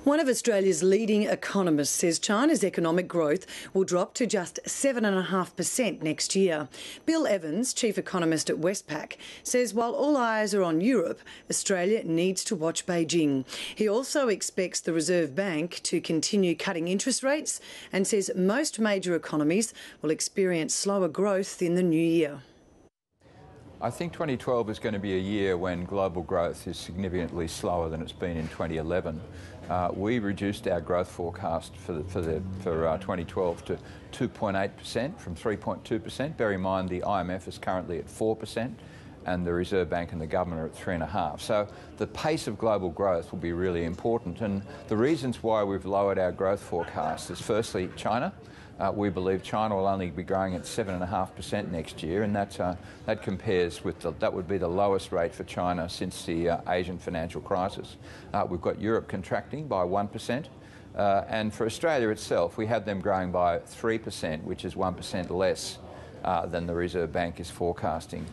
One of Australia's leading economists says China's economic growth will drop to just 7.5% next year. Bill Evans, chief economist at Westpac, says while all eyes are on Europe, Australia needs to watch Beijing. He also expects the Reserve Bank to continue cutting interest rates and says most major economies will experience slower growth in the new year. I think 2012 is going to be a year when global growth is significantly slower than it's been in 2011. We reduced our growth forecast for 2012 to 2.8% from 3.2%. Bear in mind the IMF is currently at 4% and the Reserve Bank and the government are at 3.5%. So the pace of global growth will be really important. And the reasons why we've lowered our growth forecast is firstly China. We believe China will only be growing at 7.5% next year, and that compares with that would be the lowest rate for China since the Asian financial crisis. We've got Europe contracting by 1%, and for Australia itself, we have them growing by 3%, which is 1% less than the Reserve Bank is forecasting.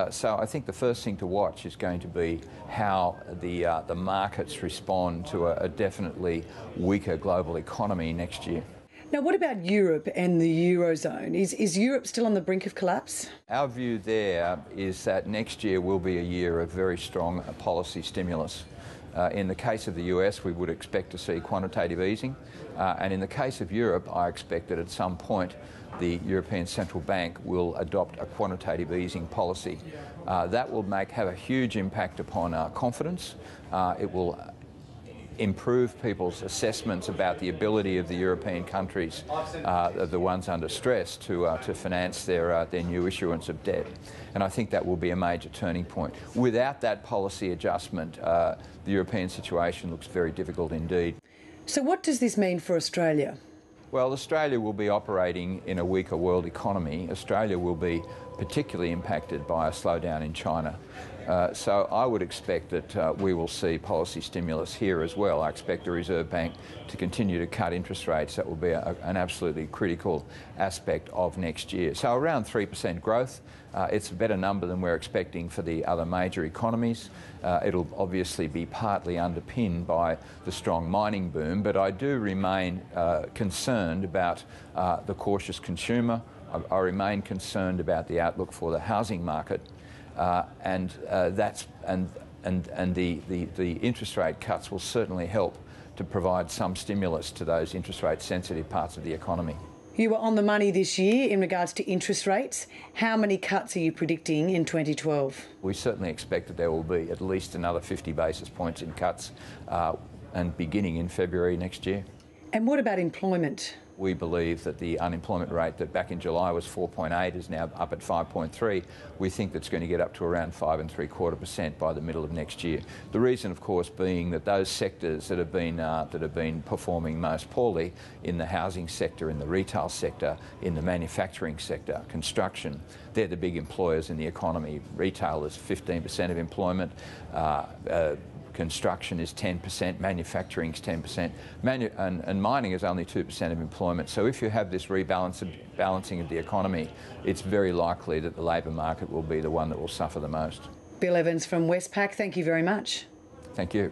So I think the first thing to watch is going to be how the markets respond to a definitely weaker global economy next year. Now, what about Europe and the Eurozone? Is Europe still on the brink of collapse? Our view there is that next year will be a year of very strong policy stimulus. In the case of the US, we would expect to see quantitative easing. And in the case of Europe, I expect that at some point the European Central Bank will adopt a quantitative easing policy. That will have a huge impact upon confidence. It will improve people's assessments about the ability of the European countries, the ones under stress, to finance their new issuance of debt. And I think that will be a major turning point. Without that policy adjustment, the European situation looks very difficult indeed. So what does this mean for Australia? Well, Australia will be operating in a weaker world economy. Australia will be particularly impacted by a slowdown in China. So I would expect that we will see policy stimulus here as well. I expect the Reserve Bank to continue to cut interest rates. That will be an absolutely critical aspect of next year. So around 3% growth. It's a better number than we're expecting for the other major economies. It'll obviously be partly underpinned by the strong mining boom, but I do remain concerned about the cautious consumer. I remain concerned about the outlook for the housing market, and the interest rate cuts will certainly help to provide some stimulus to those interest rate sensitive parts of the economy. You were on the money this year in regards to interest rates. How many cuts are you predicting in 2012? We certainly expect that there will be at least another 50 basis points in cuts, and beginning in February next year. And what about employment? We believe that the unemployment rate that back in July was 4.8 is now up at 5.3. We think that's going to get up to around 5.75% by the middle of next year. The reason, of course, being that those sectors that have been performing most poorly in the housing sector, in the retail sector, in the manufacturing sector, construction, they're the big employers in the economy. Retail is 15% of employment. Construction is 10%, manufacturing is 10%, and mining is only 2% of employment. So if you have this rebalancing of the economy, it's very likely that the labour market will be the one that will suffer the most. Bill Evans from Westpac, thank you very much. Thank you.